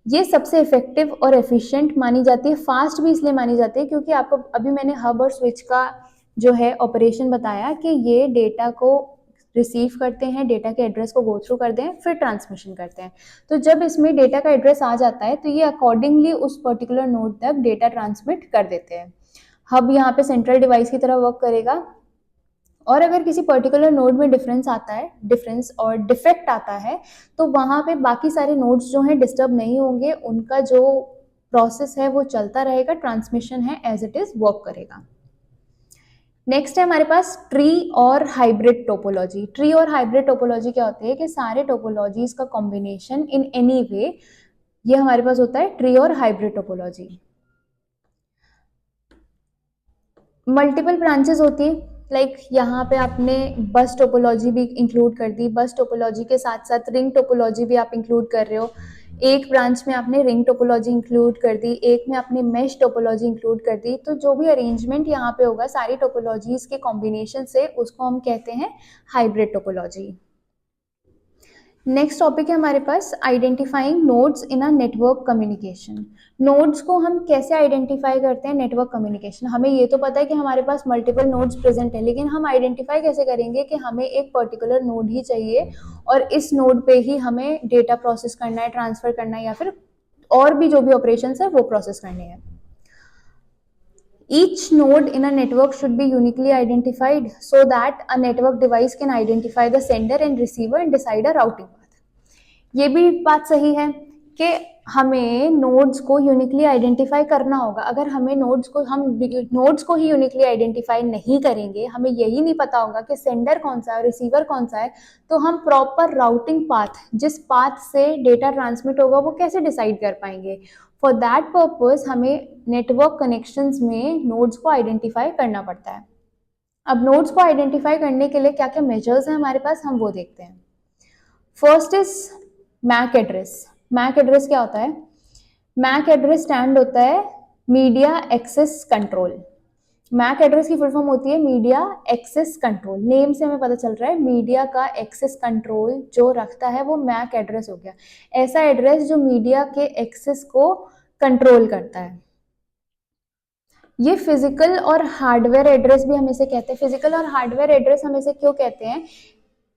ये सबसे इफेक्टिव और एफिशिएंट मानी जाती है। फास्ट भी इसलिए मानी जाती है क्योंकि आपको अभी मैंने हब और स्विच का जो है ऑपरेशन बताया कि ये डेटा को रिसीव करते हैं, डेटा के एड्रेस को गो थ्रू करते हैं, फिर ट्रांसमिशन करते हैं। तो जब इसमें डेटा का एड्रेस आ जाता है तो ये अकॉर्डिंगली उस पर्टिकुलर नोड तक डेटा ट्रांसमिट कर देते हैं। हब यहाँ पे सेंट्रल डिवाइस की तरह वर्क करेगा, और अगर किसी पर्टिकुलर नोड में डिफरेंस और डिफेक्ट आता है तो वहां पे बाकी सारे नोड्स जो हैं डिस्टर्ब नहीं होंगे, उनका जो प्रोसेस है वो चलता रहेगा, ट्रांसमिशन है एज इट इज वर्क करेगा। नेक्स्ट है हमारे पास ट्री और हाइब्रिड टोपोलॉजी। ट्री और हाइब्रिड टोपोलॉजी क्या होती है कि सारे टोपोलॉजीज का कॉम्बिनेशन इन एनी वे, ये हमारे पास होता है ट्री और हाइब्रिड टोपोलॉजी। मल्टीपल ब्रांचेस होती है, लाइक यहाँ पे आपने बस टोपोलॉजी भी इंक्लूड कर दी, बस टोपोलॉजी के साथ साथ रिंग टोपोलॉजी भी आप इंक्लूड कर रहे हो, एक ब्रांच में आपने रिंग टोपोलॉजी इंक्लूड कर दी, एक में आपने मेश टोपोलॉजी इंक्लूड कर दी। तो जो भी अरेंजमेंट यहाँ पे होगा सारी टोपोलॉजीज के कॉम्बिनेशन से, उसको हम कहते हैं हाइब्रिड टोपोलॉजी। नेक्स्ट टॉपिक है हमारे पास identifying nodes in a network communication. Nodes को हम कैसे आइडेंटिफाई करते हैं नेटवर्क कम्युनिकेशन। हमें ये तो पता है कि हमारे पास मल्टीपल नोड्स प्रेजेंट है, लेकिन हम आइडेंटिफाई कैसे करेंगे कि हमें एक पर्टिकुलर नोड ही चाहिए और इस नोड पे ही हमें डेटा प्रोसेस करना है, ट्रांसफर करना है, या फिर और भी जो भी ऑपरेशंस है वो प्रोसेस करने हैं। Each node in a network should be uniquely identified so that a network device can identify the sender and receiver and decide a routing path. ये भी बात सही है कि हमें नोड्स को यूनिकली आइडेंटिफाई करना होगा। अगर हम नोड्स को ही यूनिकली आइडेंटिफाई नहीं करेंगे, हमें यही नहीं पता होगा कि सेंडर कौन सा है, रिसीवर कौन सा है, तो हम प्रॉपर राउटिंग पाथ, जिस पाथ से डेटा ट्रांसमिट होगा, वो कैसे डिसाइड कर पाएंगे। फॉर दैट पर्पज हमें नेटवर्क कनेक्शंस में नोड्स को आइडेंटिफाई करना पड़ता है। अब नोड्स को आइडेंटिफाई करने के लिए क्या क्या मेजर्स हैं हमारे पास, हम वो देखते हैं। First is MAC address. MAC address क्या होता है? मैक एड्रेस स्टैंड होता है media access control. MAC address की फुल फॉर्म होती है मीडिया एक्सेस कंट्रोल। नेम से हमें पता चल रहा है मीडिया का एक्सेस कंट्रोल जो रखता है वो मैक एड्रेस हो गया। ऐसा एड्रेस जो मीडिया के एक्सेस को कंट्रोल करता है। ये फिजिकल और हार्डवेयर एड्रेस भी हम इसे कहते हैं। फिजिकल और हार्डवेयर एड्रेस हम इसे क्यों कहते हैं?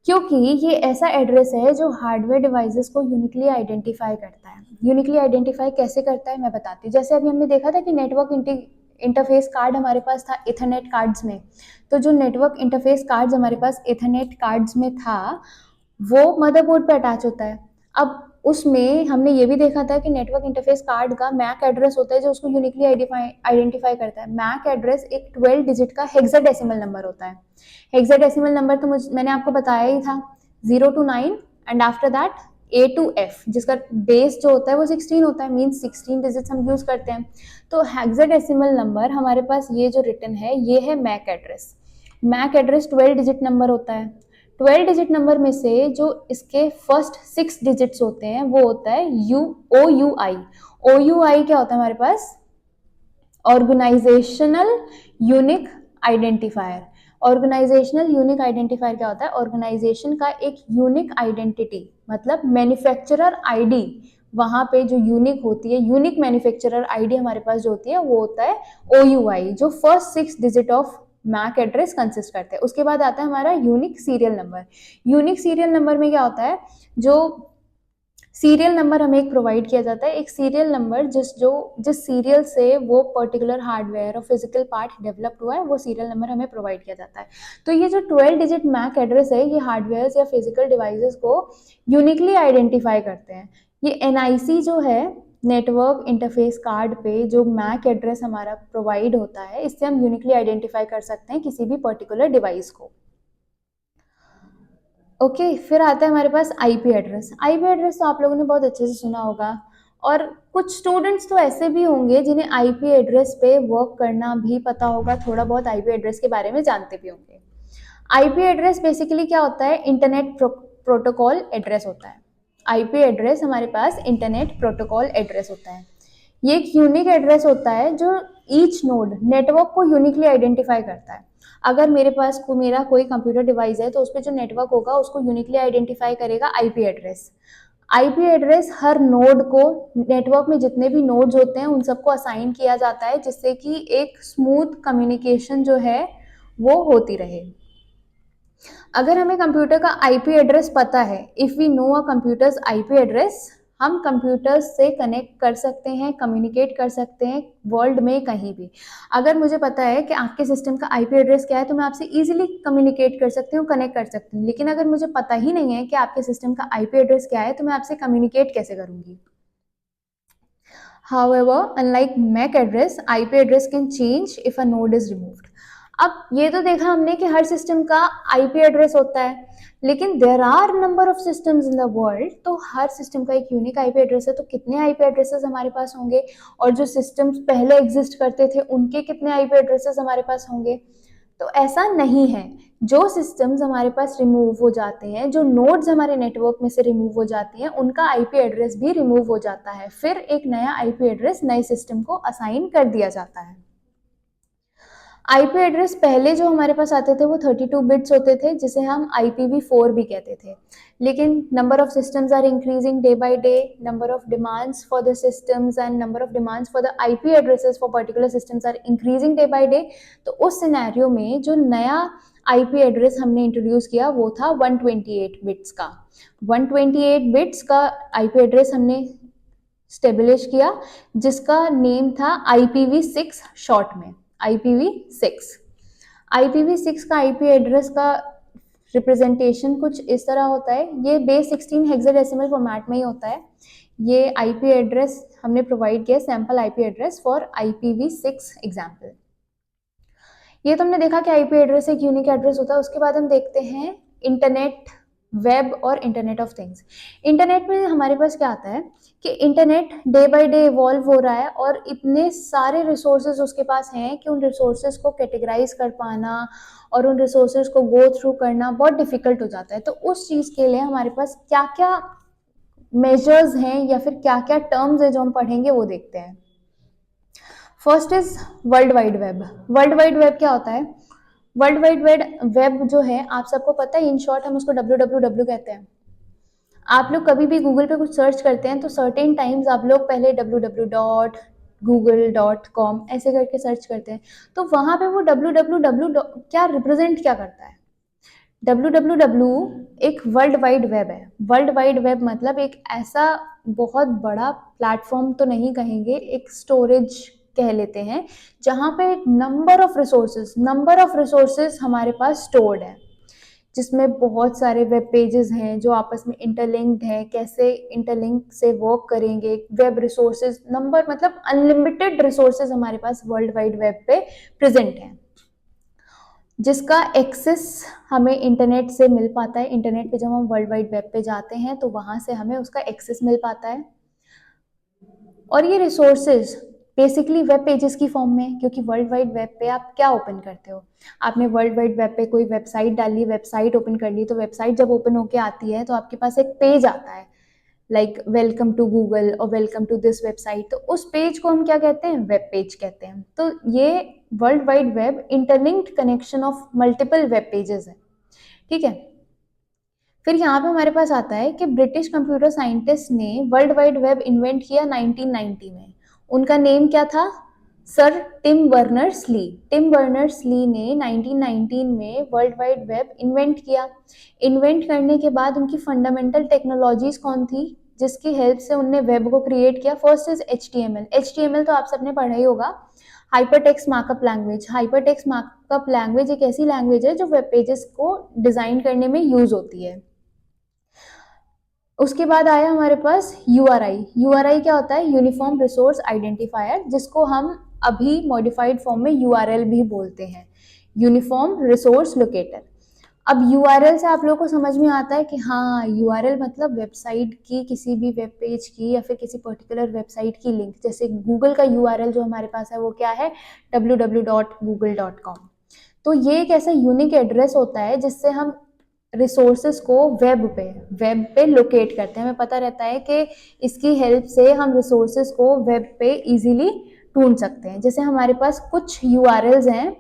क्योंकि ये ऐसा एड्रेस है जो हार्डवेयर डिवाइसेस को यूनिकली आइडेंटिफाई करता है। यूनिकली आइडेंटिफाई कैसे करता है मैं बताती हूँ। जैसे अभी हमने देखा था कि नेटवर्क इंटरफेस कार्ड हमारे पास था इथरनेट कार्ड्स में, तो जो नेटवर्क इंटरफेस कार्ड्स हमारे पास इथरनेट कार्ड्स में था वो मदरबोर्ड पे अटैच होता है। अब उसमें हमने ये भी देखा था कि नेटवर्क इंटरफेस कार्ड का मैक एड्रेस होता है जो उसको यूनिकली आइडेंटिफाई करता है। मैक एड्रेस एक 12 डिजिट का हेक्साडेसिमल नंबर होता है। हेक्साडेसिमल नंबर तो मैंने आपको बताया ही था, 0 to 9 and after that A to F, जिसका बेस जो होता है वो 16 होता है, मीन्स 16 डिजिट्स हम यूज करते हैं। तो हेक्साडेसिमल नंबर हमारे पास ये जो रिटन है ये है MAC address. MAC address 12 digit number होता है। 12 डिजिट नंबर में से जो इसके फर्स्ट 6 डिजिट्स होते हैं वो होता है OUI। OUI क्या होता है हमारे पास? Organisational unique identifier. Organisational unique identifier क्या होता है? ऑर्गेनाइजेशन का एक यूनिक आइडेंटिटी, मतलब मैन्युफैक्चरर आईडी, वहां पे जो यूनिक होती है, यूनिक मैन्युफैक्चरर आईडी हमारे पास जो होती है वो होता है OUI, जो first 6 digit of MAC address consist करते हैं। उसके बाद आता है हमारा unique serial number. Unique serial number में क्या होता है? जो सीरियल नंबर हमें एक प्रोवाइड किया जाता है, एक सीरियल नंबर जिस सीरियल से वो पर्टिकुलर हार्डवेयर और फिजिकल पार्ट डेवलप्ड हुआ है वो सीरियल नंबर हमें प्रोवाइड किया जाता है। तो ये जो 12 डिजिट मैक एड्रेस है ये हार्डवेयर या फिजिकल डिवाइसेस को यूनिकली आइडेंटिफाई करते हैं। ये NIC जो है, नेटवर्क इंटरफेस कार्ड पे जो मैक एड्रेस हमारा प्रोवाइड होता है, इससे हम यूनिकली आइडेंटिफाई कर सकते हैं किसी भी पर्टिकुलर डिवाइस को। ओके, फिर आता है हमारे पास IP एड्रेस। IP एड्रेस तो आप लोगों ने बहुत अच्छे से सुना होगा, और कुछ स्टूडेंट्स तो ऐसे भी होंगे जिन्हें IP एड्रेस पे वर्क करना भी पता होगा, थोड़ा बहुत IP एड्रेस के बारे में जानते भी होंगे। IP एड्रेस बेसिकली क्या होता है? इंटरनेट प्रोटोकॉल एड्रेस होता है। IP एड्रेस हमारे पास इंटरनेट प्रोटोकॉल एड्रेस होता है। ये एक यूनिक एड्रेस होता है जो ईच नोड नेटवर्क को यूनिकली आइडेंटिफाई करता है। अगर मेरा कोई कंप्यूटर डिवाइस है तो उस पर जो नेटवर्क होगा उसको यूनिकली आइडेंटिफाई करेगा IP एड्रेस। IP एड्रेस हर नोड को, नेटवर्क में जितने भी नोड्स होते हैं उन सबको असाइन किया जाता है, जिससे कि एक स्मूथ कम्युनिकेशन जो है वो होती रहे। अगर हमें कंप्यूटर का IP एड्रेस पता है, if we know a computers IP address, हम कंप्यूटर्स से कनेक्ट कर सकते हैं, कम्युनिकेट कर सकते हैं वर्ल्ड में कहीं भी। अगर मुझे पता है कि आपके सिस्टम का IP एड्रेस क्या है तो मैं आपसे इजीली कम्युनिकेट कर सकती हूँ, कनेक्ट कर सकती हूँ। लेकिन अगर मुझे पता ही नहीं है कि आपके सिस्टम का IP एड्रेस क्या है तो मैं आपसे कम्युनिकेट कैसे करूँगी? However, unlike MAC address, IP address can change if a node is removed. अब ये तो देखा हमने कि हर सिस्टम का IP एड्रेस होता है, लेकिन there are number of systems in the world, तो हर सिस्टम का एक यूनिक IP एड्रेस है। तो कितने IP एड्रेसेस हमारे पास होंगे, और जो सिस्टम्स पहले एग्जिस्ट करते थे उनके कितने IP एड्रेसेस हमारे पास होंगे? तो ऐसा नहीं है, जो सिस्टम्स हमारे पास रिमूव हो जाते हैं, जो नोड्स हमारे नेटवर्क में से रिमूव हो जाती हैं, उनका आईपी एड्रेस भी रिमूव हो जाता है, फिर एक नया आईपी एड्रेस नए सिस्टम को असाइन कर दिया जाता है। आईपी एड्रेस पहले जो हमारे पास आते थे वो 32 बिट्स होते थे, जिसे हम IPv4 भी कहते थे, लेकिन number of systems are increasing day by day, number of demands for the systems and number of demands for the IP addresses for particular systems are increasing day by day. तो उस scenario में जो नया IP address हमने introduce किया वो था 128 bits का। 128 बिट्स का आईपी एड्रेस हमने स्टेब्लिश किया, जिसका नेम था IPv6 शॉर्ट में, IPv6। IPv6 का आईपी एड्रेस का रिप्रेजेंटेशन कुछ इस तरह होता है, ये बेस 16 हेक्साडेसिमल फॉर्मेट में ही होता है। ये आईपी एड्रेस हमने प्रोवाइड किया sample IP address for IPv6 example. ये तो हमने देखा कि आईपी एड्रेस एक यूनिक एड्रेस होता है। उसके बाद हम देखते हैं इंटरनेट, वेब और इंटरनेट ऑफ थिंग्स। इंटरनेट में हमारे पास क्या आता है कि internet day by day evolve हो रहा है और इतने सारे रिसोर्सेज उसके पास हैं कि उन रिसोर्सेज को कैटेगराइज कर पाना और उन रिसोर्सेज को गो थ्रू करना बहुत डिफिकल्ट हो जाता है। तो उस चीज़ के लिए हमारे पास क्या क्या मेजर्स हैं या फिर क्या क्या टर्म्स है जो हम पढ़ेंगे वो देखते हैं। First is world Wide web. World Wide web क्या होता है? वर्ल्ड वाइड वेब जो है, आप सबको पता है, इन शॉर्ट हम उसको www कहते हैं। आप लोग कभी भी गूगल पे कुछ सर्च करते हैं तो सर्टेन टाइम्स आप लोग पहले www.google.com ऐसे करके सर्च करते हैं, तो वहां पे वो www क्या रिप्रेजेंट क्या करता है? www एक वर्ल्ड वाइड वेब है। वर्ल्ड वाइड वेब मतलब एक ऐसा बहुत बड़ा प्लेटफॉर्म तो नहीं कहेंगे, एक स्टोरेज कह लेते हैं, जहाँ पे नंबर ऑफ रिसोर्सेज हमारे पास स्टोर्ड है, जिसमें बहुत सारे वेब पेजेस हैं जो आपस में इंटरलिंक्ड हैं, कैसे इंटरलिंक से वर्क करेंगे, वेब रिसोर्सेज नंबर, मतलब अनलिमिटेड रिसोर्सेज हमारे पास वर्ल्ड वाइड वेब पे प्रेजेंट हैं, जिसका एक्सेस हमें इंटरनेट से मिल पाता है। इंटरनेट पे जब हम वर्ल्ड वाइड वेब पे जाते हैं तो वहाँ से हमें उसका एक्सेस मिल पाता है। और ये रिसोर्सेज बेसिकली वेब पेजेस की फॉर्म में, क्योंकि वर्ल्ड वाइड वेब पे आप क्या ओपन करते हो? आपने वर्ल्ड वाइड वेब पे कोई वेबसाइट डाली, वेबसाइट ओपन कर ली, तो वेबसाइट जब ओपन होके आती है तो आपके पास एक पेज आता है लाइक वेलकम टू गूगल और वेलकम टू दिस वेबसाइट, तो उस पेज को हम क्या कहते हैं? वेब पेज कहते हैं। तो ये world Wide web interlinked connection of multiple web pages है, ठीक है। फिर यहाँ पे हमारे पास आता है कि ब्रिटिश कंप्यूटर साइंटिस्ट ने वर्ल्ड वाइड वेब इन्वेंट किया 1990 में। उनका नेम क्या था? Sir Tim Berners Lee. Tim Berners Lee ने 1919 में वर्ल्ड वाइड वेब इन्वेंट किया। इन्वेंट करने के बाद उनकी फंडामेंटल टेक्नोलॉजीज कौन थी जिसकी हेल्प से उनने वेब को क्रिएट किया? First is HTML। HTML तो आप सबने पढ़ा ही होगा, hypertext markup language. Hypertext markup language एक ऐसी लैंग्वेज है जो वेब पेजेस को डिजाइन करने में यूज होती है। उसके बाद आया हमारे पास URI। URI क्या होता है? यूनिफॉर्म रिसोर्स आइडेंटिफायर, जिसको हम अभी मॉडिफाइड फॉर्म में URL भी बोलते हैं, यूनिफॉर्म रिसोर्स लोकेटर। अब URL से आप लोगों को समझ में आता है कि हाँ, URL मतलब वेबसाइट की, किसी भी वेब पेज की या फिर किसी पर्टिकुलर वेबसाइट की लिंक। जैसे गूगल का URL जो हमारे पास है वो क्या है? www.google.com। तो ये एक ऐसा यूनिक एड्रेस होता है जिससे हम रिसोर्सेज को वेब पे लोकेट करते हैं। हमें पता रहता है कि इसकी हेल्प से हम रिसोर्सेज को वेब पे इजीली ढूंढ सकते हैं। जैसे हमारे पास कुछ URLs हैं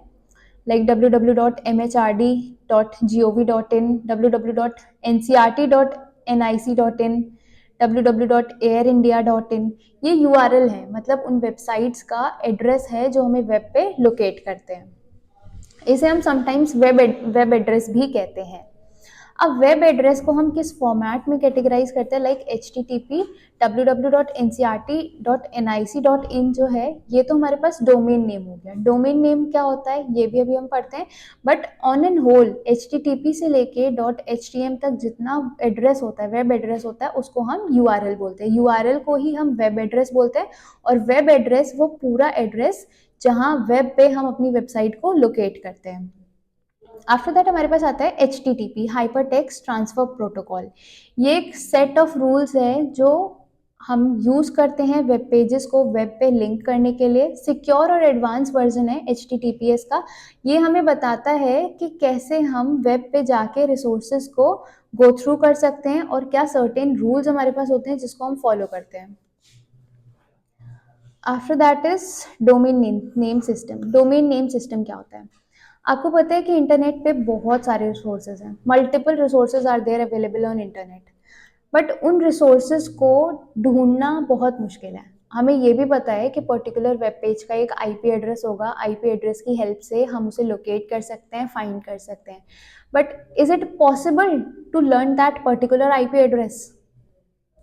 लाइक www.mhrd.gov.in, www.ncrt.nic.in, www.airindia.in। ये URL है, मतलब उन वेबसाइट्स का एड्रेस है जो हमें वेब पे लोकेट करते हैं। इसे हम समटाइम्स वेब एड्रेस भी कहते हैं। अब वेब एड्रेस को हम किस फॉर्मेट में कैटेगराइज करते हैं? लाइक HTTP, www.ncrt.nic.in जो है, ये तो हमारे पास डोमेन नेम हो गया। डोमेन नेम क्या होता है ये भी अभी हम पढ़ते हैं, but on an whole HTTP से लेके .htm तक जितना एड्रेस होता है, वेब एड्रेस होता है, उसको हम URL बोलते हैं। URL को ही हम वेब एड्रेस बोलते हैं। और वेब एड्रेस वो पूरा एड्रेस जहाँ वेब पे हम अपनी वेबसाइट को लोकेट करते हैं। आफ्टर दैट हमारे पास आता है HTTP, हाइपरटेक्स्ट ट्रांसफर प्रोटोकॉल। ये एक सेट ऑफ रूल्स है जो हम यूज़ करते हैं वेब पेजेस को वेब पे लिंक करने के लिए। सिक्योर और एडवांस वर्जन है HTTPS का। ये हमें बताता है कि कैसे हम वेब पे जाके रिसोर्सेज को गो थ्रू कर सकते हैं और क्या सर्टेन रूल्स हमारे पास होते हैं जिसको हम फॉलो करते हैं। After that is domain name system. Domain name system क्या होता है? आपको पता है कि इंटरनेट पे बहुत सारे रिसोर्सेज हैं, multiple resources are there available on internet, but उन रिसोर्सेज को ढूंढना बहुत मुश्किल है। हमें ये भी पता है कि पर्टिकुलर वेब पेज का एक आईपी एड्रेस होगा, आईपी एड्रेस की हेल्प से हम उसे लोकेट कर सकते हैं, फाइंड कर सकते हैं, but is it possible to learn that particular IP address?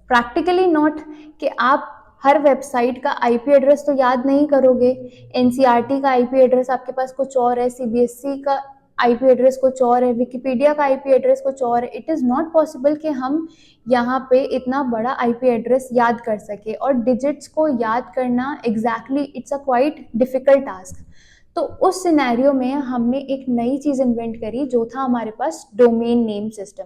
Practically not. कि आप हर वेबसाइट का आईपी एड्रेस तो याद नहीं करोगे। एनसीईआरटी का आईपी एड्रेस आपके पास कुछ और है, सीबीएसई का आईपी एड्रेस कुछ और है, विकिपीडिया का आईपी एड्रेस कुछ और है। इट इज़ नॉट पॉसिबल कि हम यहाँ पे इतना बड़ा आईपी एड्रेस याद कर सके, और डिजिट्स को याद करना exactly it's a quite difficult task. तो उस सिनेरियो में हमने एक नई चीज़ इन्वेंट करी जो था हमारे पास domain name system.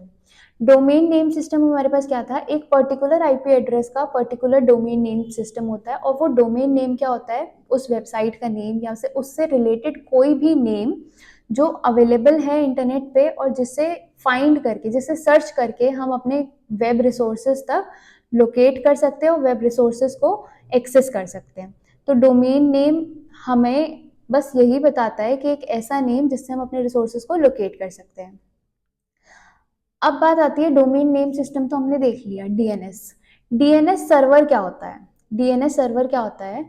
Domain name system हमारे पास क्या था? एक पर्टिकुलर आईपी एड्रेस का पर्टिकुलर डोमेन नेम सिस्टम होता है, और वो डोमेन नेम क्या होता है? उस वेबसाइट का नेम या उससे रिलेटेड कोई भी नेम जो अवेलेबल है इंटरनेट पे, और जिसे फाइंड करके, जिसे सर्च करके हम अपने वेब रिसोर्सेज तक लोकेट कर सकते हैं और वेब रिसोर्सेज को एक्सेस कर सकते हैं। तो डोमेन नेम हमें बस यही बताता है कि एक ऐसा नेम जिससे हम अपने रिसोर्सेज को लोकेट कर सकते हैं। अब बात आती है डोमेन नेम सिस्टम, तो हमने देख लिया। डीएनएस। डीएनएस सर्वर क्या होता है? डीएनएस सर्वर क्या होता है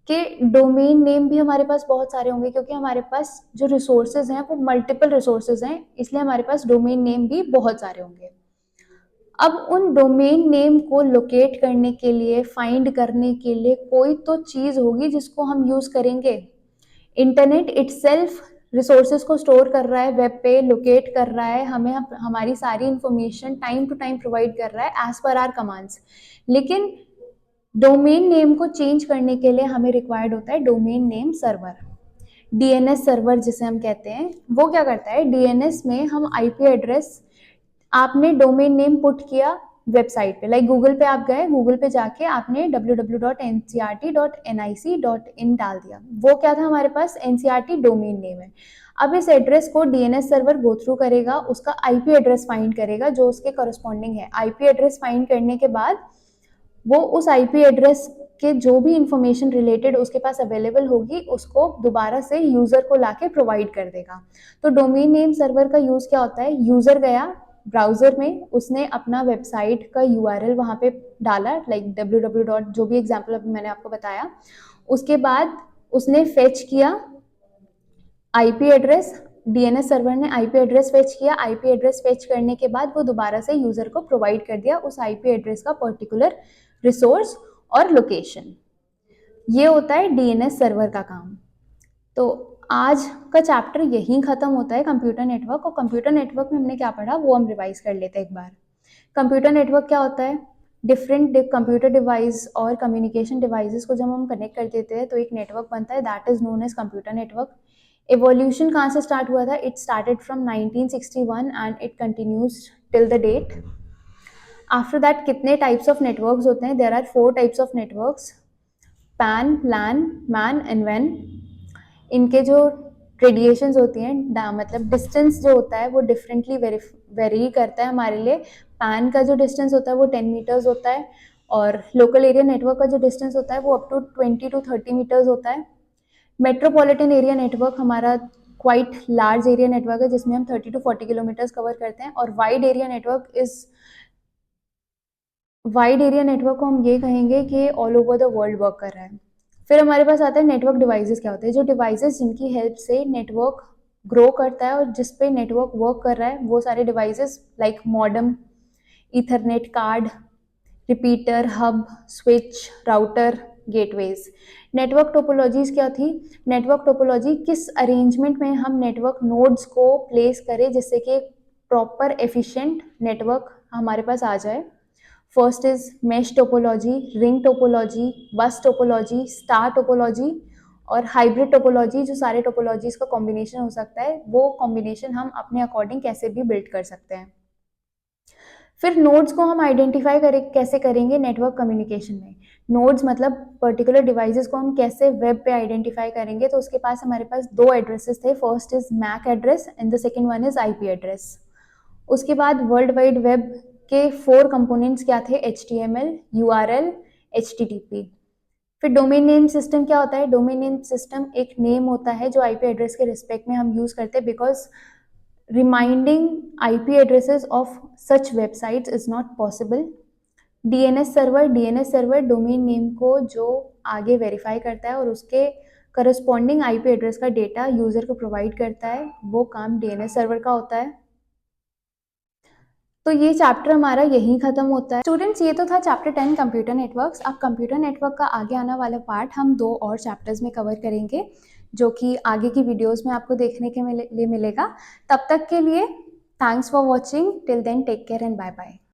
कि डोमेन नेम भी हमारे पास बहुत सारे होंगे, क्योंकि हमारे पास जो रिसोर्सेज हैं वो मल्टीपल रिसोर्सेज हैं, इसलिए हमारे पास डोमेन नेम भी बहुत सारे होंगे। अब उन डोमेन नेम को लोकेट करने के लिए, फाइंड करने के लिए कोई तो चीज़ होगी जिसको हम यूज़ करेंगे। इंटरनेट इटसेल्फ रिसोर्सेज को स्टोर कर रहा है, वेब पे लोकेट कर रहा है, हमें हमारी सारी information time to time provide कर रहा है एज पर आर कमांड्स। लेकिन डोमेन नेम को चेंज करने के लिए हमें रिक्वायर्ड होता है domain name server. DNS server जिसे हम कहते हैं, वो क्या करता है? डीएनएस में हम आईपी एड्रेस, आपने डोमेन नेम पुट किया वेबसाइट पे, लाइक गूगल पे आप गए, गूगल पे जाके आपने www.ncrt.nic.in डाल दिया, वो क्या था हमारे पास? एनसीईआरटी डोमेन नेम है। अब इस एड्रेस को डीएनएस सर्वर गो थ्रू करेगा, उसका आईपी एड्रेस फाइंड करेगा जो उसके करस्पॉन्डिंग है। आईपी एड्रेस फाइंड करने के बाद वो उस आईपी एड्रेस के जो भी इंफॉर्मेशन रिलेटेड उसके पास अवेलेबल होगी उसको दोबारा से यूजर को लाके प्रोवाइड कर देगा। तो डोमेन नेम सर्वर का यूज क्या होता है? यूजर गया ब्राउजर में, उसने अपना वेबसाइट का यूआरएल वहां पे डाला, लाइक www. जो भी एग्जांपल अभी मैंने आपको बताया, उसके बाद उसने फेच किया आईपी एड्रेस। डीएनएस सर्वर ने आईपी एड्रेस फेच किया, आईपी एड्रेस फेच करने के बाद वो दोबारा से यूजर को प्रोवाइड कर दिया उस आईपी एड्रेस का पर्टिकुलर रिसोर्स और लोकेशन। ये होता है डीएनएस सर्वर का काम। तो आज का चैप्टर यहीं खत्म होता है, कंप्यूटर नेटवर्क। और कंप्यूटर नेटवर्क में हमने क्या पढ़ा वो हम रिवाइज कर लेते हैं एक बार। कंप्यूटर नेटवर्क क्या होता है? डिफरेंट कंप्यूटर डिवाइस और कम्युनिकेशन डिवाइसेस को जब हम कनेक्ट कर देते हैं तो एक नेटवर्क बनता है, that is known as computer network. Evolution कहाँ से स्टार्ट हुआ था? It started from 1961 and it continues till the date. After that कितने टाइप्स ऑफ नेटवर्क्स होते हैं? There are 4 types of networks, PAN, LAN, MAN and वैन। इनके जो रेडिएशंस होती हैं, मतलब डिस्टेंस जो होता है वो डिफरेंटली वेरी करता है हमारे लिए। पैन का जो डिस्टेंस होता है वो 10 मीटर्स होता है, और लोकल एरिया नेटवर्क का जो डिस्टेंस होता है वो अप टू 20 to 30 मीटर्स होता है। मेट्रोपॉलिटन एरिया नेटवर्क हमारा क्वाइट लार्ज एरिया नेटवर्क है जिसमें हम 30 to 40 किलोमीटर्स कवर करते हैं। और वाइड एरिया नेटवर्क को हम ये कहेंगे कि all over the world work कर रहा है। फिर हमारे पास आता है नेटवर्क डिवाइसेस। क्या होते हैं? जो डिवाइसेस जिनकी हेल्प से नेटवर्क ग्रो करता है और जिस पे नेटवर्क वर्क कर रहा है, वो सारे devices like modem, Ethernet card, repeater, hub, switch, router, gateways. Network topologies क्या थी? नेटवर्क टोपोलॉजी किस अरेंजमेंट में हम नेटवर्क नोड्स को प्लेस करें जिससे कि प्रॉपर एफिशिएंट नेटवर्क हमारे पास आ जाए। First is mesh topology, ring topology, बस टोपोलॉजी, स्टार टोपोलॉजी और हाइब्रिड टोपोलॉजी। जो सारे टोपोलॉजीज का कॉम्बिनेशन हो सकता है, वो कॉम्बिनेशन हम अपने अकॉर्डिंग कैसे भी बिल्ड कर सकते हैं। फिर नोड्स को हम आइडेंटिफाई कैसे करेंगे नेटवर्क कम्युनिकेशन में। नोड्स मतलब पर्टिकुलर डिवाइसेस को हम कैसे वेब पे आइडेंटिफाई करेंगे, तो उसके पास हमारे पास दो एड्रेसेस थे, first is MAC address and the second one is IP address. उसके बाद वर्ल्ड वाइड वेब के 4 कंपोनेंट्स क्या थे, HTML, URL, HTTP। फिर डोमेन नेम सिस्टम क्या होता है, डोमेन नेम सिस्टम एक नेम होता है जो आईपी एड्रेस के रिस्पेक्ट में हम यूज करते हैं, because reminding IP addresses of such websites is not possible। DNS server domain name को जो आगे वेरीफाई करता है और उसके करस्पॉन्डिंग आईपी एड्रेस का डेटा यूजर को प्रोवाइड करता है, वो काम DNS सर्वर का होता है। तो ये चैप्टर हमारा यहीं खत्म होता है। स्टूडेंट्स, ये तो था चैप्टर 10 कंप्यूटर नेटवर्क्स। अब कंप्यूटर नेटवर्क का आगे आने वाला पार्ट हम 2 और चैप्टर्स में कवर करेंगे, जो कि आगे की वीडियोस में आपको देखने के लिए मिलेगा। तब तक के लिए thanks for watching, till then take care and bye bye.